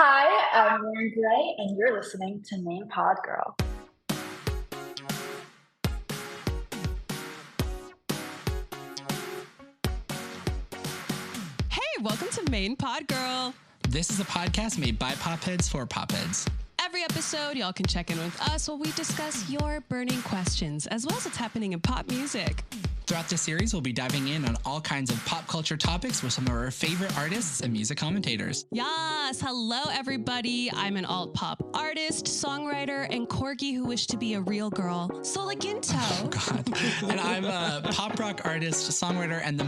Hi, I'm Loren Gray, and you're listening to Main Pod Girl. Hey, welcome to Main Pod Girl. This is a podcast made by Popheads for Popheads. Every episode, y'all can check in with us while we discuss your burning questions, as well as what's happening in pop music. Throughout this series, we'll be diving in on all kinds of pop culture topics with some of our favorite artists and music commentators. Yes, hello everybody. I'm an alt pop artist, songwriter, and corgi who wish to be a real girl, Sola Ginto. Oh God. And I'm a pop rock artist, songwriter, and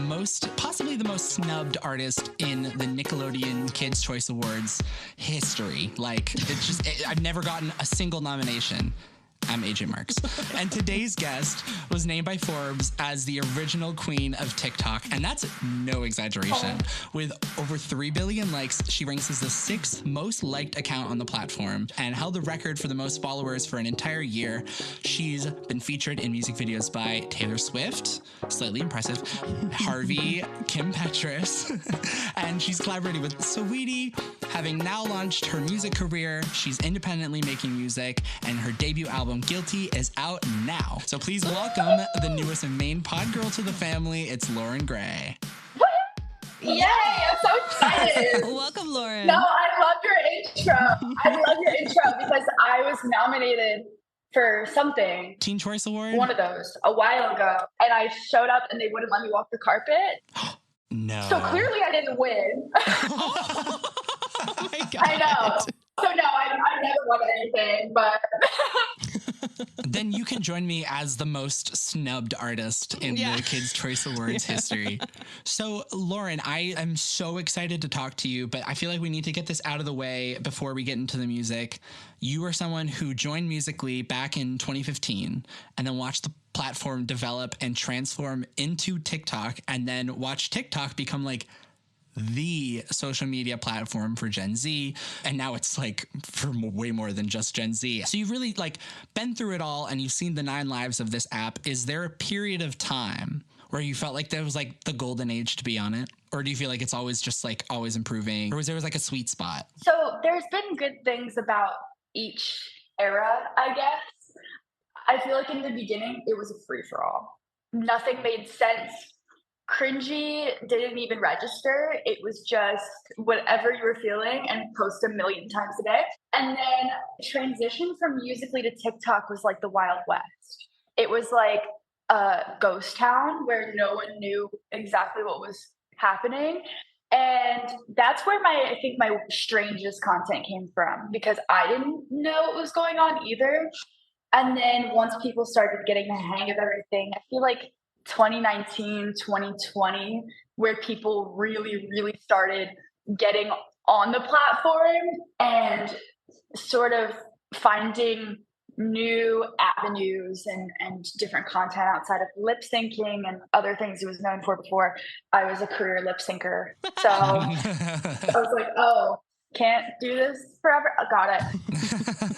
possibly the most snubbed artist in the Nickelodeon Kids' Choice Awards history. I've never gotten a single nomination. I'm AJ Marks. And today's guest was named by Forbes as the original queen of TikTok. And that's no exaggeration. With over 3 billion likes, she ranks as the 6th most liked account on the platform and held the record for the most followers for an entire year. She's been featured in music videos by Taylor Swift, slightly impressive, Harvey, Kim Petras, and she's collaborated with Saweetie. Having now launched her music career, she's independently making music, and her debut album, Guilty, is out now. So please welcome the newest main pod girl to the family. It's Loren Gray. Yay! I'm so excited. Welcome, Loren. No, I love your intro because I was nominated for something. Teen Choice Award? One of those a while ago. And I showed up and they wouldn't let me walk the carpet. No. So clearly I didn't win. Oh my God. I know. So no, I never won anything, but... Then you can join me as the most snubbed artist in the Kids' Choice Awards history. So, Loren, I am so excited to talk to you, but I feel like we need to get this out of the way before we get into the music. You are someone who joined Musical.ly back in 2015 and then watched the platform develop and transform into TikTok, and then watched TikTok become like the social media platform for Gen Z, and now it's like for way more than just Gen Z. So you've really been through it all, and you've seen the 9 lives of this app. Is there a period of time where you felt like there was the golden age to be on it, or do you feel like it's always just always improving, or was there a sweet spot? So there's been good things about each era, I guess. I feel like in the beginning it was a free-for-all. Nothing made sense. Cringy didn't even register. It was just whatever you were feeling and post a million times a day. And then transition from Musical.ly to TikTok was like the Wild West. It was like a ghost town where no one knew exactly what was happening. And that's where I think my strangest content came from, because I didn't know what was going on either. And then once people started getting the hang of everything, I feel like 2019, 2020, where people really, really started getting on the platform and sort of finding new avenues and different content outside of lip syncing and other things he was known for before. I was a career lip syncer. So I was like, oh, can't do this forever. Got it.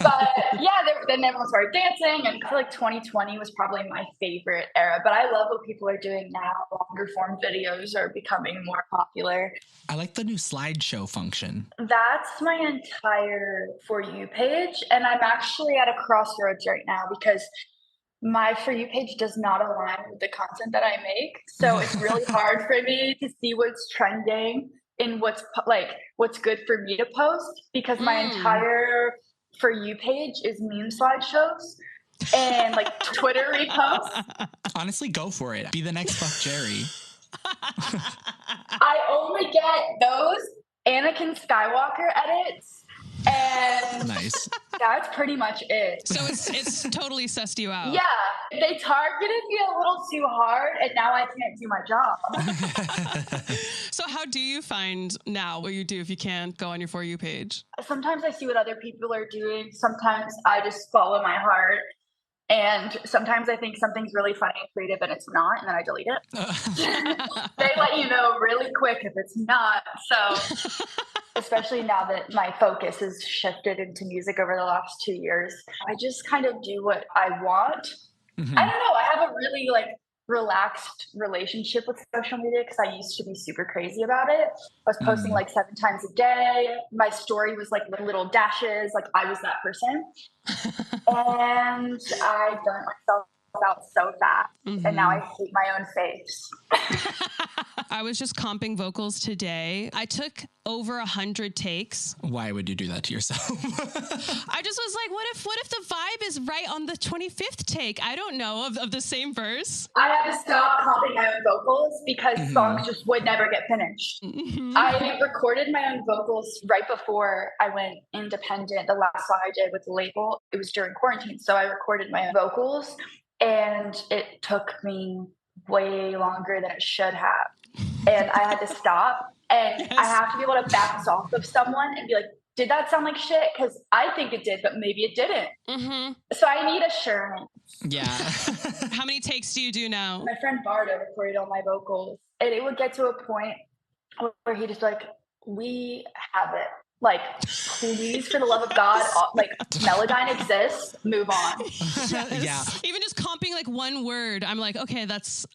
But yeah, then everyone started dancing, and I feel like 2020 was probably my favorite era. But I love what people are doing now. Longer form videos are becoming more popular. I like the new slideshow function. That's my entire For You page, and I'm actually at a crossroads right now because my For You page does not align with the content that I make. So it's really hard for me to see what's trending in what's good for me to post, because my entire For You page is meme slideshows and Twitter reposts. Honestly, go for it. Be the next Fuck Jerry. I only get those Anakin Skywalker edits, and nice. That's pretty much it. So it's totally sussed you out. Yeah, they targeted me a little too hard, and now I can't do my job. So how do you find now what you do if you can't go on your For You page? Sometimes I see what other people are doing. Sometimes I just follow my heart. And sometimes I think something's really funny and creative and it's not, and then I delete it. They let you know really quick if it's not. So especially now that my focus has shifted into music over the last 2 years, I just kind of do what I want. Mm-hmm. I don't know. I have a really relaxed relationship with social media because I used to be super crazy about it. I was posting like 7 times a day. My story was like little dashes. Like I was that person. And I burnt myself out so fast. And now I hate my own face. I was just comping vocals today. I took over 100 takes. Why would you do that to yourself? I just was like, what if the vibe is right on the 25th take? I don't know, of the same verse. I had to stop comping my own vocals because songs just would never get finished. I recorded my own vocals right before I went independent. The last song I did with the label, it was during quarantine. So I recorded my own vocals and it took me way longer than it should have. And I had to stop. And I have to be able to bounce off of someone and be like, did that sound like shit? Because I think it did, but maybe it didn't. So I need assurance. Yeah. How many takes do you do now? My friend Bardo recorded all my vocals. And it would get to a point where he'd just be like, we have it. Like, please, for the love of God, like, Melodyne exists. Move on. Yeah. Even just comping like one word, I'm like, okay,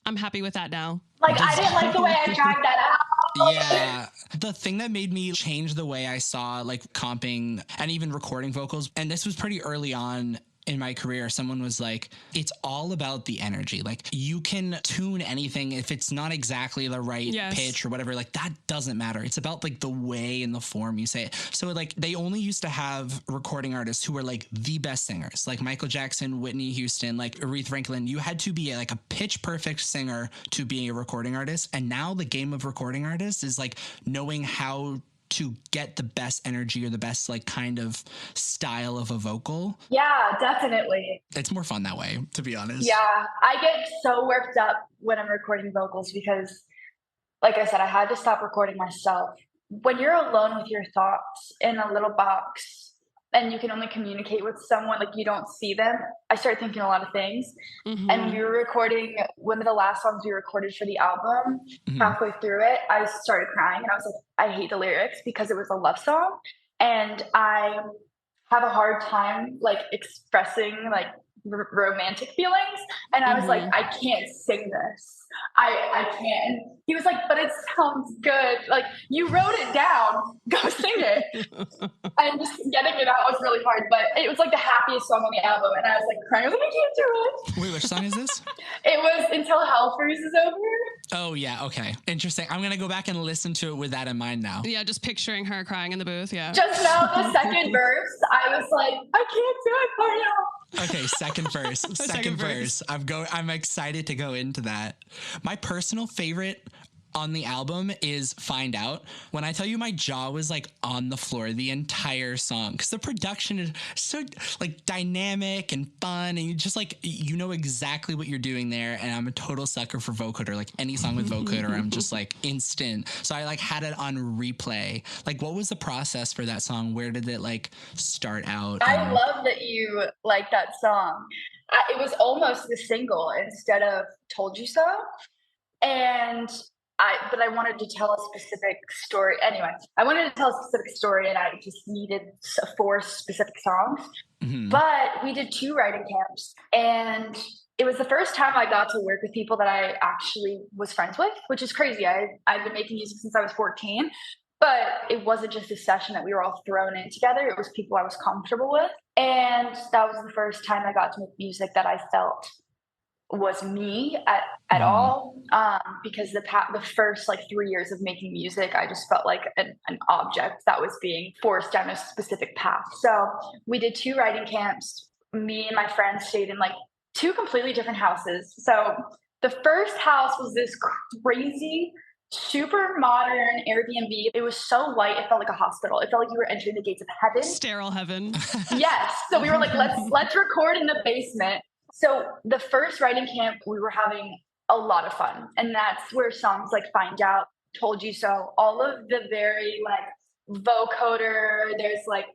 I'm happy with that now. Like, I didn't like the way I dragged that out. Yeah. The thing that made me change the way I saw like comping and even recording vocals, and this was pretty early on in my career, someone was like, it's all about the energy. Like you can tune anything if it's not exactly the right pitch or whatever, like that doesn't matter. It's about like the way and the form you say it. So like they only used to have recording artists who were like the best singers, like Michael Jackson, Whitney Houston, like Aretha Franklin. You had to be like a pitch perfect singer to be a recording artist. And now the game of recording artists is like knowing how to get the best energy or the best like kind of style of a vocal. Yeah, definitely. It's more fun that way, to be honest. Yeah, I get so worked up when I'm recording vocals because, like I said, I had to stop recording myself. When you're alone with your thoughts in a little box and you can only communicate with someone, like you don't see them, I start thinking a lot of things. And we were recording one of the last songs we recorded for the album. Halfway through it, I started crying and I was like, I hate the lyrics because it was a love song. And I have a hard time like expressing like romantic feelings. And I was like, I can't sing this. I can't. And he was like, but it sounds good. Like, you wrote it down. Go sing it. And just getting it out was really hard. But it was like the happiest song on the album. And I was like crying. I was like, I can't do it. Wait, which song is this? It was Until Hell Freezes Over. Oh, yeah. Okay. Interesting. I'm going to go back and listen to it with that in mind now. Yeah, just picturing her crying in the booth. Yeah. Just now, the second verse, I was like, I can't do it for you. Okay, second verse. Second verse. I'm excited to go into that. My personal favorite on the album is Find Out. When I tell you my jaw was like on the floor the entire song because the production is so like dynamic and fun and you just like you know exactly what you're doing there, and I'm a total sucker for vocoder. Like any song with vocoder I'm just like instant. So I like had it on replay. Like what was the process for that song? Where did it like start out? I love that you like that song. It was almost the single instead of Told You So. But I wanted to tell a specific story. Anyway, I wanted to tell a specific story and I just needed 4 specific songs. But we did 2 writing camps and it was the first time I got to work with people that I actually was friends with, which is crazy. I've been making music since I was 14, but it wasn't just a session that we were all thrown in together. It was people I was comfortable with. And that was the first time I got to make music that I felt was me at all, because the first like 3 years of making music, I just felt like an object that was being forced down a specific path. So we did 2 writing camps. Me and my friends stayed in like 2 completely different houses. So the first house was this crazy, super modern Airbnb. It was so white, it felt like a hospital. It felt like you were entering the gates of heaven. Sterile heaven. Yes. So we were like, let's record in the basement. So the first writing camp, we were having a lot of fun. And that's where songs like Find Out, Told You So, all of the very like vocoder, there's like,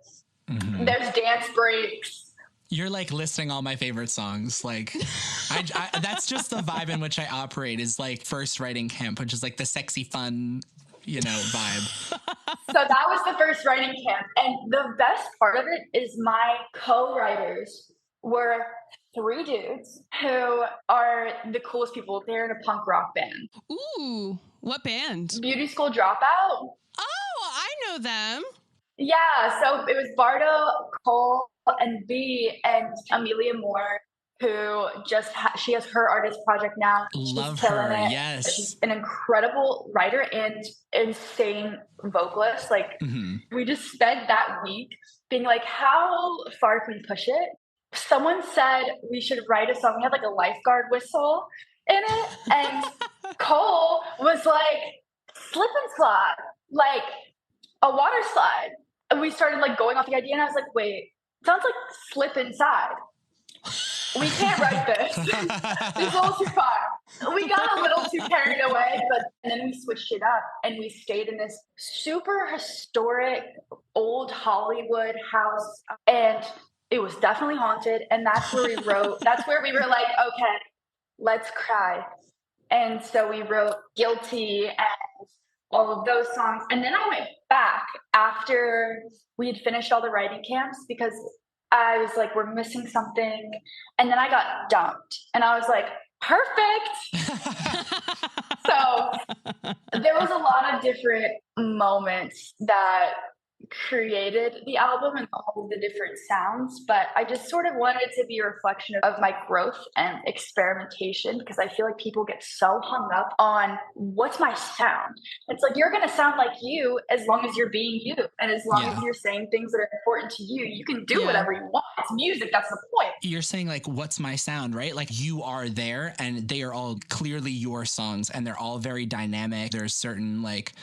there's dance breaks. You're like listing all my favorite songs. Like I that's just the vibe in which I operate is like first writing camp, which is like the sexy fun, you know, vibe. So that was the first writing camp. And the best part of it is my co-writers were three dudes who are the coolest people. They're in a punk rock band. Ooh, what band? Beauty School Dropout. Oh, I know them. Yeah, so it was Bardo, Cole, and B, and Amelia Moore, who she has her artist project now. Love She's killing her. it. Yes. She's an incredible writer and insane vocalist. Like, we just spent that week being like, how far can we push it? Someone said we should write a song. We had like a lifeguard whistle in it, and Cole was like, slip and slide, like a water slide. And we started like going off the idea, and I was like, wait, sounds like slip inside. We can't write this. It's a little too far. We got a little too carried away, and then we switched it up, and we stayed in this super historic old Hollywood house, and it was definitely haunted. And that's where we wrote. That's where we were like, okay, let's cry. And so we wrote Guilty and all of those songs. And then I went back after we had finished all the writing camps because I was like, we're missing something. And then I got dumped. And I was like, perfect. So there was a lot of different moments that created the album and all of the different sounds, but I just sort of wanted it to be a reflection of my growth and experimentation, because I feel like people get so hung up on what's my sound. It's like, you're going to sound like you as long as you're being you, and as long as you're saying things that are important to you, you can do whatever you want. It's music, that's the point. You're saying like, what's my sound, right? Like, you are there and they are all clearly your songs and they're all very dynamic. There's certain like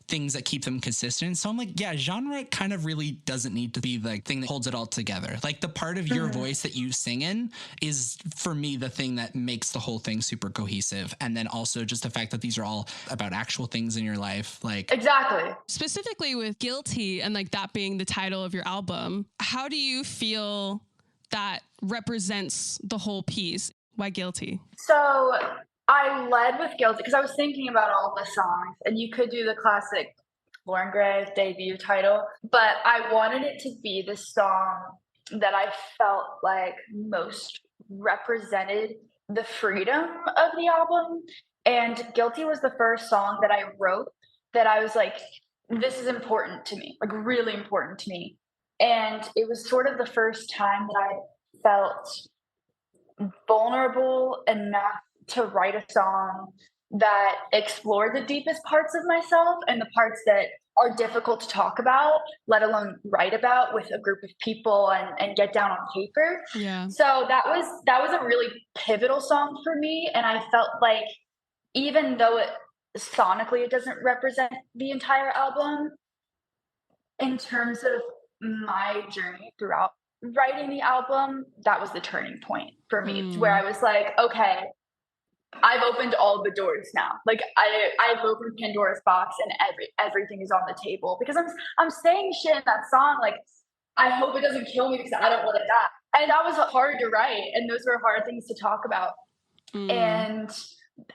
things that keep them consistent. So I'm like, yeah, genre kind of really doesn't need to be the thing that holds it all together. Like, the part of your voice that you sing in is, for me, the thing that makes the whole thing super cohesive. And then also just the fact that these are all about actual things in your life. Like, exactly. Specifically with Guilty and like that being the title of your album, how do you that represents the whole piece? Why Guilty? So I led with Guilty because I was thinking about all the songs, and you could do the classic Loren Gray debut title, but I wanted it to be the song that I felt like most represented the freedom of the album. And Guilty was the first song that I wrote that I was like, this is important to me, like really important to me. And it was sort of the first time that I felt vulnerable enough to write a song that explored the deepest parts of myself and the parts that are difficult to talk about, let alone write about with a group of people and get down on paper. Yeah. So that was a really pivotal song for me. And I felt like, even though sonically it doesn't represent the entire album, in terms of my journey throughout writing the album, that was the turning point for me, where I was like, okay, I've opened all the doors now. Like, I've opened Pandora's box, and everything is on the table, because I'm saying shit in that song like, I hope it doesn't kill me because I don't want to die. And that was hard to write, and those were hard things to talk about. And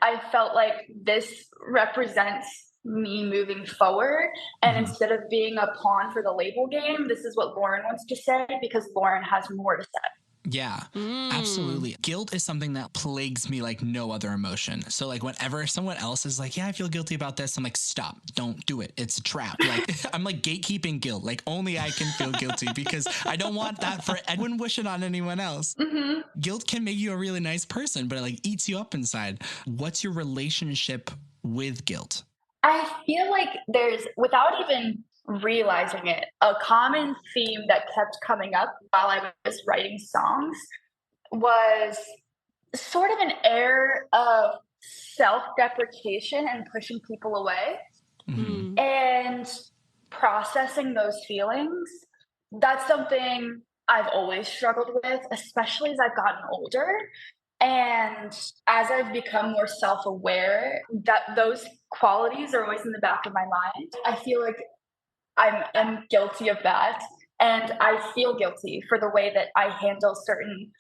I felt like this represents me moving forward, and instead of being a pawn for the label game, this is what Loren wants to say, because Loren has more to say. Yeah, absolutely. Guilt is something that plagues me like no other emotion. So like, whenever someone else is like, yeah, I feel guilty about this, I'm like, stop, don't do it. It's a trap. Like, I'm like gatekeeping guilt. Like, only I can feel guilty, because I don't want that for, I wouldn't wish it on anyone else. Guilt can make you a really nice person, but it like eats you up inside. What's your relationship with guilt? I feel like there's, without even realizing it, a common theme that kept coming up while I was writing songs was sort of an air of self-deprecation and pushing people away and processing those feelings. That's something I've always struggled with, especially as I've gotten older. And as I've become more self-aware, that those qualities are always in the back of my mind. I feel like I'm guilty of that. And I feel guilty for the way that I handle certain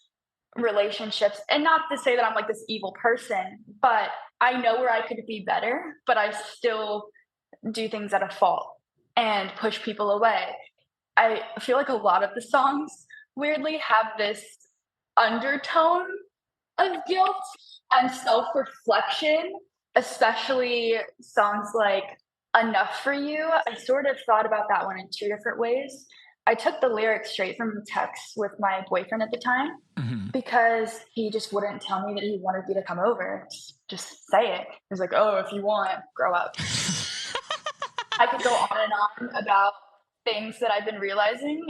relationships. And not to say that I'm like this evil person, but I know where I could be better, but I still do things at a fault and push people away. I feel like a lot of the songs weirdly have this undertone of guilt and self-reflection, especially songs like Enough for You. I sort of thought about that one in two different ways. I took the lyrics straight from the text with my boyfriend at the time because he just wouldn't tell me that he wanted me to come over. Just say it. He was like, oh, if you want, grow up. I could go on and on about things that I've been realizing.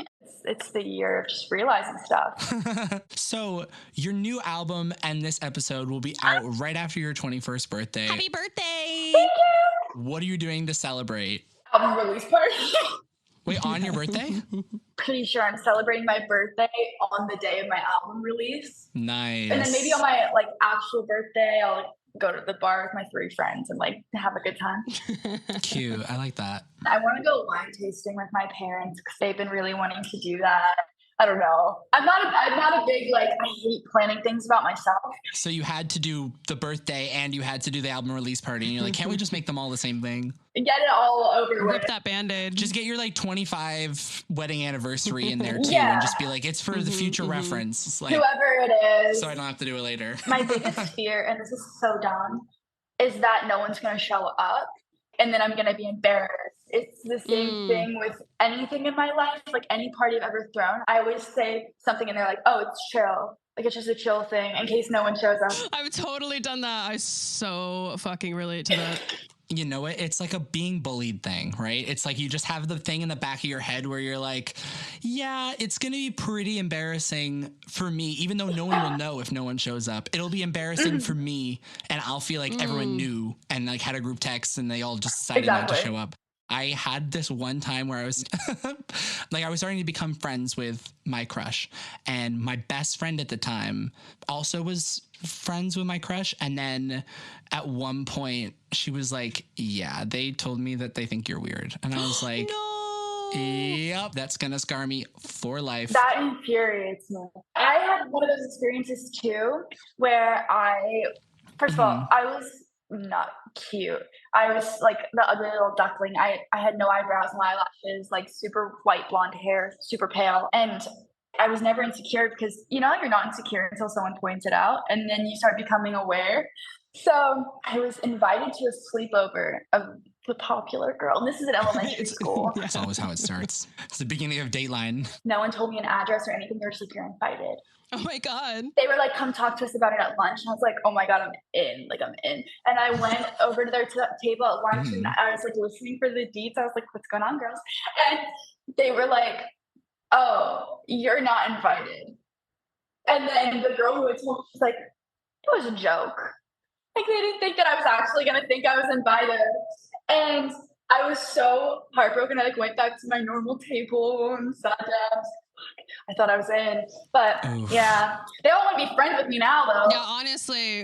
It's the year of just realizing stuff. So your new album and this episode will be out right after your 21st birthday. Happy birthday! Thank you! What are you doing to celebrate? Album release party. Wait, on your birthday? Pretty sure I'm celebrating my birthday on the day of my album release. Nice. And then maybe on my like actual birthday, I'll like go to the bar with my 3 friends and like have a good time. Cute. I like that. I want to go wine tasting with my parents because they've been really wanting to do that. I don't know. I'm not a big, like, I hate planning things about myself. So you had to do the birthday and you had to do the album release party. And you're like, can't we just make them all the same thing? Get it all over with. Rip that Band-Aid. Just get your like 25 wedding anniversary in there too. And just be like, it's for the future reference. It's like, whoever it is. So I don't have to do it later. My biggest fear, and this is so dumb, is that no one's going to show up and then I'm going to be embarrassed. It's the same thing with anything in my life, like any party I've ever thrown. I always say something and they're like, oh, it's chill. Like, it's just a chill thing in case no one shows up. I've totally done that. I so fucking relate to that. You know it? It's like a being bullied thing, right? It's like you just have the thing in the back of your head where you're like, yeah, it's going to be pretty embarrassing for me, even though no one will know if no one shows up. It'll be embarrassing for me, and I'll feel like everyone knew and like had a group text and they all just decided not to show up. I had this one time where I was like, I was starting to become friends with my crush, and my best friend at the time also was friends with my crush. And then at one point she was like, yeah, they told me that they think you're weird. And I was like, No. Yep, that's going to scar me for life. That infuriates me. I had one of those experiences too, where first of all, I was not cute. I was like the ugly little duckling. I had no eyebrows, no eyelashes, like super white blonde hair, super pale. And I was never insecure because, you know, you're not insecure until someone points it out and then you start becoming aware. So I was invited to a sleepover of the popular girl. And this is an elementary school. That's always how it starts. It's the beginning of Dateline. No one told me an address or anything. They were just like, you're invited. Oh my God. They were like, come talk to us about it at lunch. And I was like, oh my God, I'm in. Like, I'm in. And I went over to their table at lunch and I was like listening for the deets. I was like, what's going on, girls? And they were like, oh, you're not invited. And then the girl who had told me, she's like, it was a joke. Like, they didn't think that I was actually going to think I was invited. And I was so heartbroken. I like went back to my normal table and sat down. I thought I was in, but yeah, they all want to be friends with me now, though. Yeah, honestly.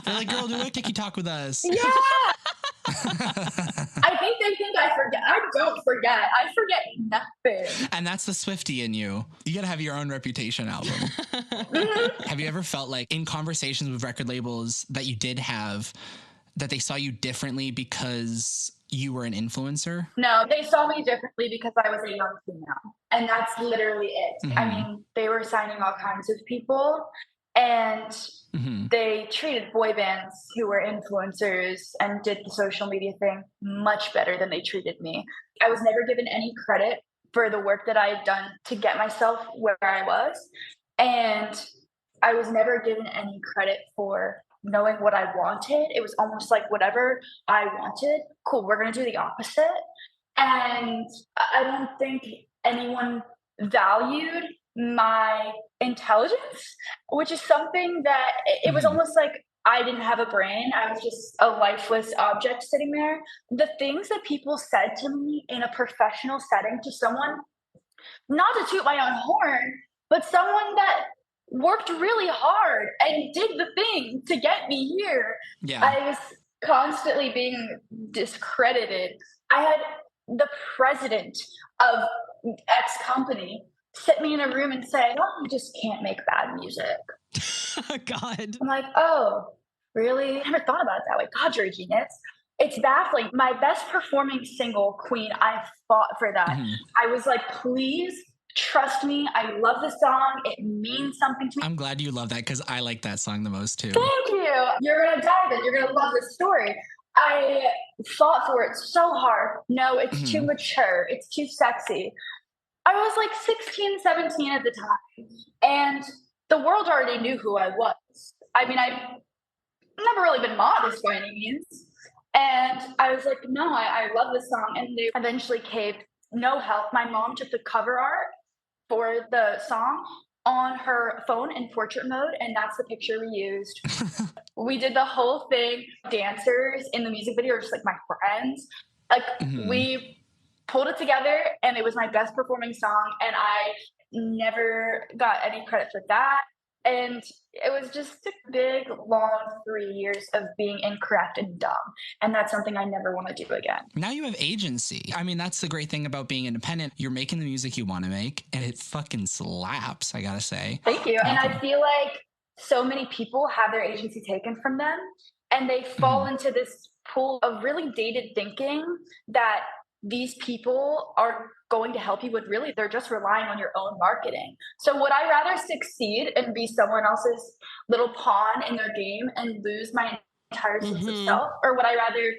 They're like, girl, do a TikTok with us. Yeah. I think they think I forget. I don't forget. I forget nothing. And that's the Swiftie in you. You gotta have your own Reputation album. Have you ever felt like in conversations with record labels that you did have that they saw you differently because you were an influencer? No, they saw me differently because I was a young female. And that's literally it. I mean, they were signing all kinds of people and they treated boy bands who were influencers and did the social media thing much better than they treated me. I was never given any credit for the work that I had done to get myself where I was. And I was never given any credit for knowing what I wanted. It was almost like whatever I wanted, cool, we're going to do the opposite. And I don't think anyone valued my intelligence, which is something that it was almost like I didn't have a brain. I was just a lifeless object sitting there. The things that people said to me in a professional setting to someone, not to toot my own horn, but someone that worked really hard and did the thing to get me here. Yeah. I was constantly being discredited. I had the president of X company sit me in a room and say, oh, you just can't make bad music. God. I'm like, oh, really? I never thought about it that way. God, you're a genius. It's baffling. My best performing single, Queen, I fought for that. I was like, please Trust me, I love the song. It means something to me. I'm glad you love that because I like that song the most too. Thank you. You're going to dive in. You're going to love this story. I fought for it so hard. No, it's too mature. It's too sexy. I was like 16, 17 at the time. And the world already knew who I was. I mean, I've never really been modest by any means. And I was like, no, I love this song. And they eventually caved. No help. My mom took the cover art for the song on her phone in portrait mode, and that's the picture we used. We did the whole thing. Dancers in the music video are just like my friends. Like we pulled it together, and it was my best performing song, and I never got any credit for that. And it was just a big, long 3 years of being incorrect and dumb. And that's something I never want to do again. Now you have agency. I mean, that's the great thing about being independent. You're making the music you want to make, and it fucking slaps, I gotta say. Thank you. And I feel like so many people have their agency taken from them, and they fall into this pool of really dated thinking that these people are going to help you with. Really, they're just relying on your own marketing. So would I rather succeed and be someone else's little pawn in their game and lose my entire sense of self? Or would I rather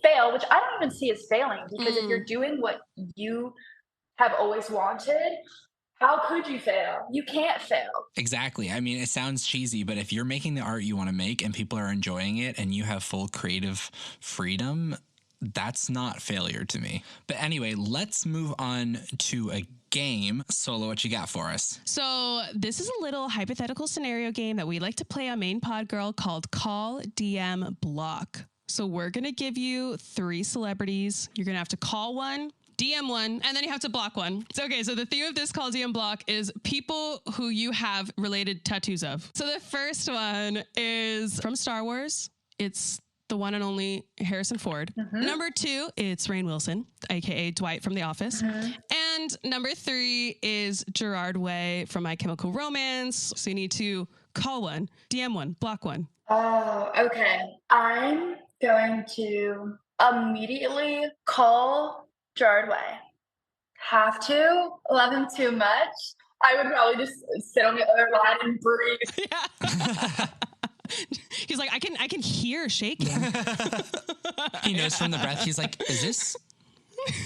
fail, which I don't even see as failing, because if you're doing what you have always wanted, how could you fail? You can't fail. Exactly. I mean, it sounds cheesy, but if you're making the art you want to make and people are enjoying it and you have full creative freedom, that's not failure to me. But anyway, let's move on to a game. Solo, what you got for us? So this is a little hypothetical scenario game that we like to play on Main Pod Girl called Call, DM, Block. So we're going to give you 3 celebrities. You're going to have to call one, DM one, and then you have to block one. So, okay, so the theme of this Call, DM, Block is people who you have related tattoos of. So the first one is from Star Wars. It's the one and only Harrison Ford. Number 2, it's Rainn Wilson, aka Dwight from The Office. And number 3 is Gerard Way from My Chemical Romance. So you need to call one, DM one, block one. Oh, okay. I'm going to immediately call Gerard Way. Have to. Love him too much. I would probably just sit on the other line and breathe. Yeah. He's like, I can hear shaking. He knows from the breath. He's like, is this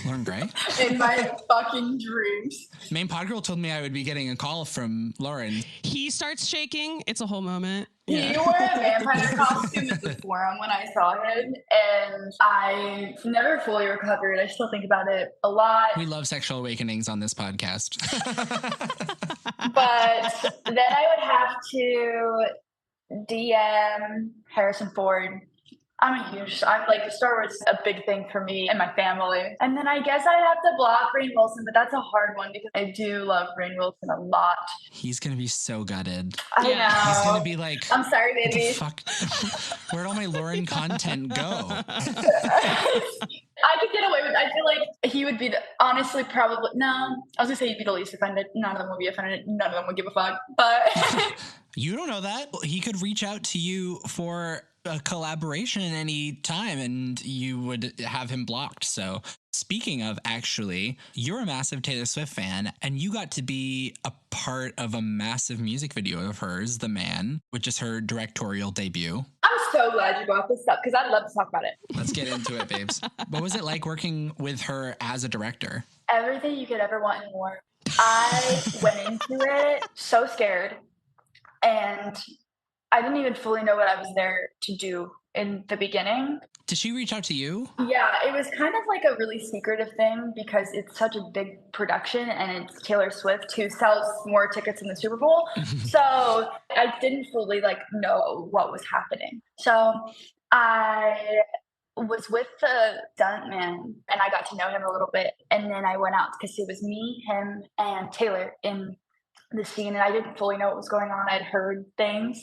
Loren Gray? In my fucking dreams. Main Pod Girl told me I would be getting a call from Loren. He starts shaking. It's a whole moment. He wore a vampire costume at the forum when I saw him, and I never fully recovered. I still think about it a lot. We love sexual awakenings on this podcast. But then I would have to DM Harrison Ford. I'm like, Star Wars is a big thing for me and my family. And then I guess I'd have to block Rainn Wilson, but that's a hard one because I do love Rainn Wilson a lot. He's going to be so gutted. I know. He's going to be like, I'm sorry, baby. Fuck? Where'd all my Loren content go? I could get away with it. I feel like he would be honestly probably, no, I was going to say he'd be the least offended. None of them would be offended. None of them would give a fuck. But you don't know that. He could reach out to you for a collaboration any time and you would have him blocked. So speaking of, actually, you're a massive Taylor Swift fan and you got to be a part of a massive music video of hers, The Man, which is her directorial debut. I'm so glad you brought this up because I'd love to talk about it. Let's get into it, babes. What was it like working with her as a director? Everything you could ever want and more. I went into it so scared, and I didn't even fully know what I was there to do in the beginning. Did she reach out to you? Yeah, it was kind of like a really secretive thing because it's such a big production and it's Taylor Swift who sells more tickets in the Super Bowl. So I didn't fully know what was happening. So I was with the stuntman and I got to know him a little bit. And then I went out because it was me, him, and Taylor in the scene. And I didn't fully know what was going on. I'd heard things.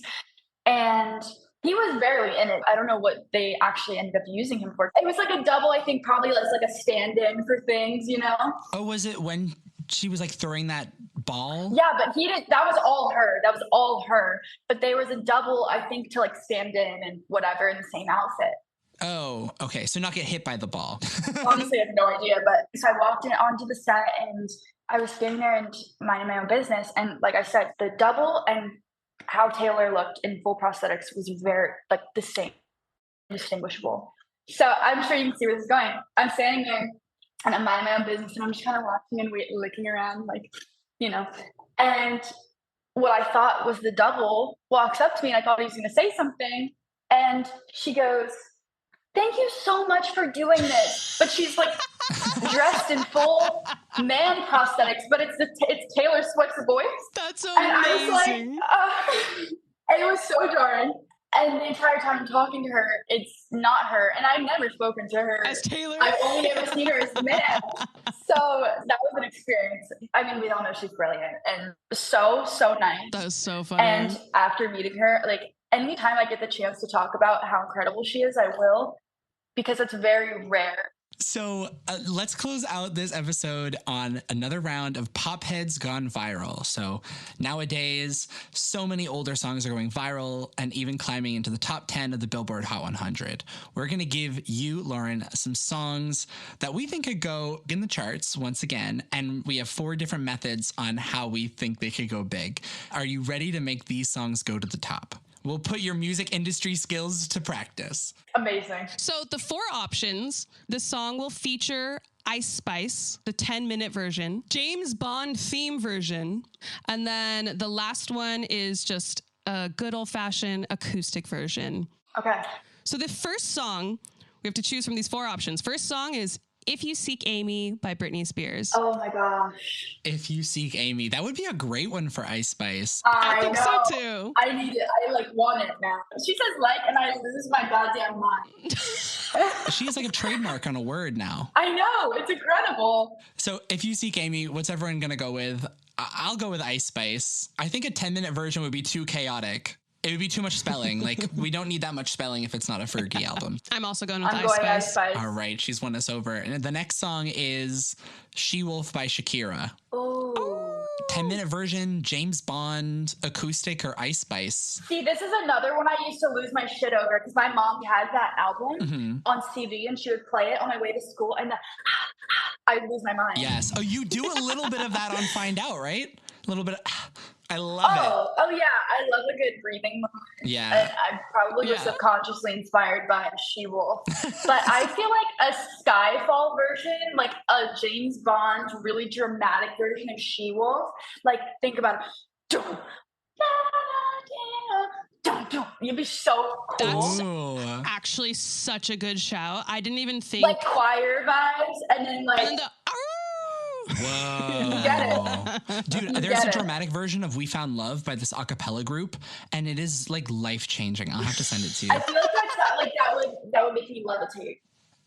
And he was barely in it. I don't know what they actually ended up using him for. It was like a double, I think, probably as like a stand-in for things, you know? Oh, was it when she was like throwing that ball? Yeah, but he didn't, that was all her. That was all her. But there was a double, I think, to like stand in and whatever in the same outfit. Oh, okay. So not get hit by the ball. Honestly, I have no idea. But so I walked in onto the set and I was standing there and minding my own business. And like I said, the double and how Taylor looked in full prosthetics was very like the same, indistinguishable. So I'm sure you can see where this is going. I'm standing there and I'm minding my own business and I'm just kind of watching and looking around, like, you know. And what I thought was the double walks up to me and I thought he was going to say something. And she goes, "Thank you so much for doing this." But she's like dressed in full man prosthetics, but it's Taylor Swift's voice. That's amazing. And I was like, it was so jarring. And the entire time I'm talking to her, it's not her. And I've never spoken to her as Taylor. I've only ever seen her as man. So that was an experience. I mean, we all know she's brilliant and so nice. That was so funny. And after meeting her, like anytime I get the chance to talk about how incredible she is, I will, because it's very rare. So let's close out this episode on another round of Popheads gone viral. So nowadays, so many older songs are going viral and even climbing into the top 10 of the Billboard Hot 100. We're going to give you, Loren, some songs that we think could go in the charts once again. And we have 4 different methods on how we think they could go big. Are you ready to make these songs go to the top? We'll put your music industry skills to practice. Amazing. So the 4 options, the song will feature Ice Spice, the 10-minute version, James Bond theme version, and then the last one is just a good old-fashioned acoustic version. Okay. So the first song, we have to choose from these 4 options. First song is If You Seek Amy by Britney Spears. Oh my gosh. If You Seek Amy. That would be a great one for Ice Spice. I think so too. I need it. I want it now. She says and I lose my goddamn mind. She's like a trademark on a word now. I know. It's incredible. So If You Seek Amy, what's everyone going to go with? I'll go with Ice Spice. I think a 10-minute version would be too chaotic. It would be too much spelling. Like, we don't need that much spelling if it's not a Fergie album. I'm also going with Ice Spice. All right, she's won us over. And the next song is She-Wolf by Shakira. Oh. 10-minute version, James Bond, acoustic, or Ice Spice. See, this is another one I used to lose my shit over because my mom had that album on CD and she would play it on my way to school and I'd lose my mind. Yes. Oh, you do a little bit of that on Find Out, right? A little bit. I love it. Oh yeah, I love a good breathing moment. Yeah. I probably was subconsciously inspired by She-Wolf. But I feel like a Skyfall version, like a James Bond really dramatic version of She-Wolf, like think about it. You'd be so cool. That's actually such a good shout. I didn't even think like choir vibes and then like and then Whoa. You get it. Dude, there's a dramatic version of We Found Love by this a cappella group, and it is like life-changing. I'll have to send it to you. I feel like that would make me levitate.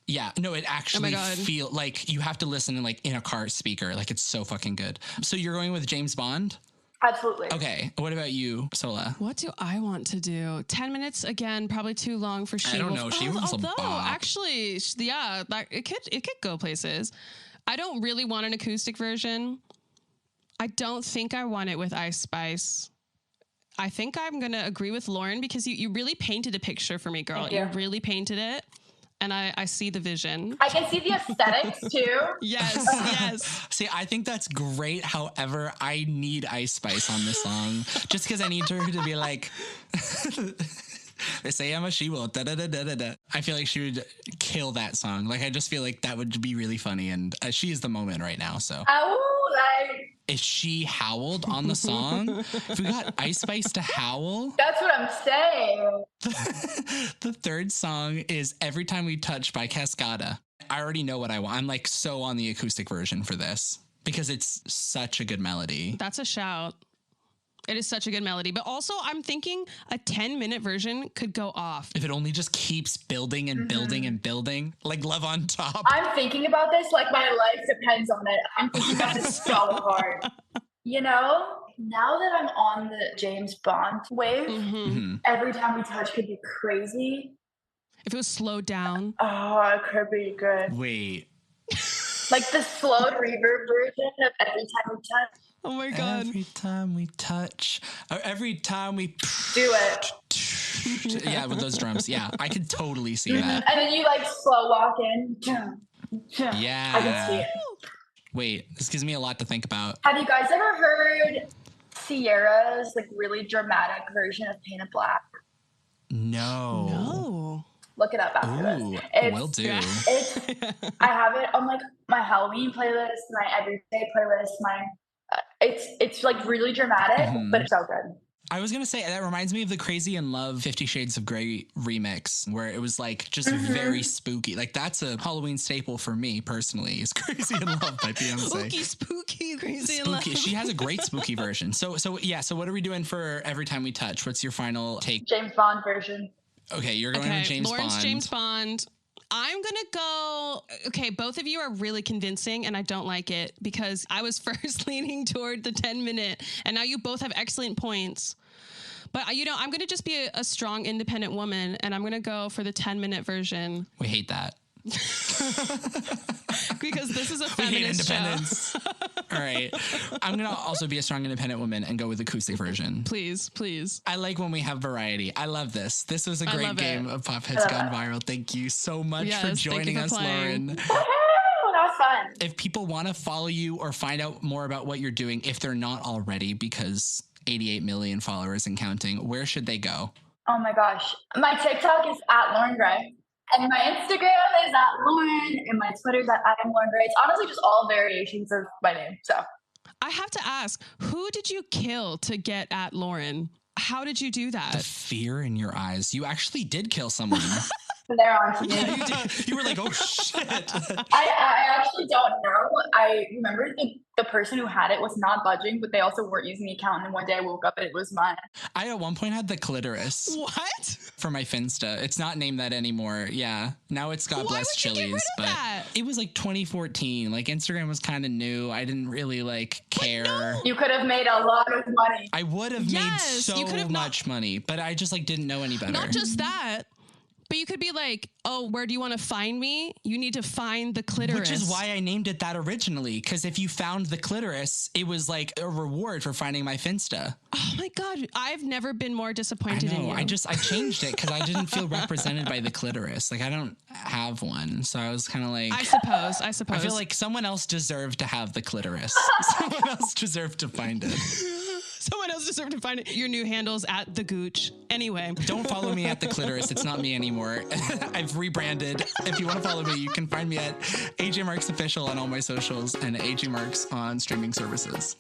Yeah, no, it actually feel like you have to listen in a car speaker. Like it's so fucking good. So you're going with James Bond? Absolutely. Okay. What about you, Sola? What do I want to do? 10 minutes again, probably too long for She-Wolf. I don't know. She-Wolf's a bop. Actually, yeah, it could go places. I don't really want an acoustic version. I don't think I want it with Ice Spice. I think I'm going to agree with Loren because you really painted a picture for me, girl. You really painted it. And I see the vision. I can see the aesthetics too. Yes. See, I think that's great. However, I need Ice Spice on this song just because I need her to be like... They say I'm a she-wolf. Da, da, da, da, da. I feel like she would kill that song. Like, I just feel like that would be really funny. And she is the moment right now. So if she howled on the song, if we got Ice Spice to howl. That's what I'm saying. The third song is Every Time We Touch by Cascada. I already know what I want. I'm like so on the acoustic version for this because it's such a good melody. That's a shout. It is such a good melody, but also I'm thinking a 10-minute version could go off. If it only just keeps building and building and building, like Love on Top. I'm thinking about this like my life depends on it. I'm thinking about this so hard. You know, now that I'm on the James Bond wave, Every Time We Touch could be crazy. If it was slowed down. Oh, it could be good. Wait. Like the slowed reverb version of Every Time We Touch. Oh my God. Every time we touch, or every time we do it. Yeah, with those drums. Yeah, I could totally see that. And then you like slow walk in. Yeah. I can see it. Wait, this gives me a lot to think about. Have you guys ever heard Sierra's like really dramatic version of Painted Black? No. Look it up after this. Will do. I have it on like my Halloween playlist, my everyday playlist, it's like really dramatic, but it's so good. I was going to say, that reminds me of the Crazy in Love 50 Shades of Grey remix, where it was like just very spooky. Like that's a Halloween staple for me personally, is Crazy in Love by Beyonce. Spooky, Crazy in Love. She has a great spooky version. So what are we doing for Every Time We Touch? What's your final take? James Bond version. Okay, you're going with James Loren's Bond. James Bond. I'm going to go, okay, both of you are really convincing and I don't like it because I was first leaning toward the 10-minute and now you both have excellent points. But, I'm going to just be a strong, independent woman and I'm going to go for the 10-minute version. We hate that. Because this is a feminist show. All right. I'm going to also be a strong, independent woman and go with the acoustic version. Please. I like when we have variety. I love this. This was a great game of Popheads Gone Viral. Thank you so much for joining us, Loren. That was fun. If people want to follow you or find out more about what you're doing, if they're not already, because 88 million followers and counting, where should they go? Oh my gosh. My TikTok is at Loren Gray. And my Instagram is at Loren, and my Twitter is at Loren Gray. It's honestly just all variations of my name. So I have to ask, who did you kill to get at Loren? How did you do that? The fear in your eyes. You actually did kill someone. They're on to me. Yeah, you did. You were like, oh shit. I actually don't know. I remember the person who had it was not budging, but they also weren't using the account. And then one day I woke up and it was mine. I at one point had the clitoris. What? For my Finsta. It's not named that anymore. Yeah. Now it's God Bless Chili's. But it was like 2014. Like Instagram was kind of new. I didn't really like care. No. You could have made a lot of money. I would have made so much money, but I just like didn't know any better. Not just that. But you could be like, oh, where do you want to find me? You need to find the clitoris. Which is why I named it that originally. Because if you found the clitoris, it was like a reward for finding my Finsta. Oh my God. I've never been more disappointed in you. I changed it because I didn't feel represented by the clitoris. Like I don't have one. So I was kind of like. I suppose. I feel like someone else deserved to have the clitoris. Someone else deserved to find it. Someone else deserved to find it. Your new handle's at the Gooch. Anyway. Don't follow me at the clitoris. It's not me anymore. I've rebranded. If you want to follow me, you can find me at AJ Marks Official on all my socials and AJ Marks on streaming services.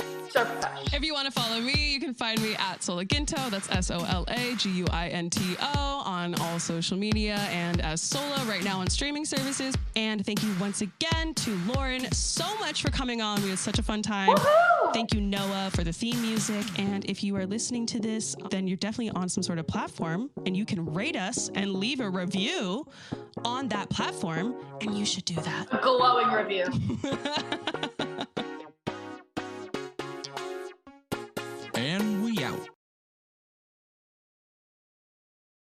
If you want to follow me, you can find me at Solaginto. That's SOLAGUINTO on all social media and as Sola right now on streaming services. And thank you once again to Loren so much for coming on. We had such a fun time. Woohoo! Thank you, Noah, for the theme music. And if you are listening to this, then you're definitely on some sort of platform and you can rate us and leave a review on that platform. And you should do that. Glowing review. And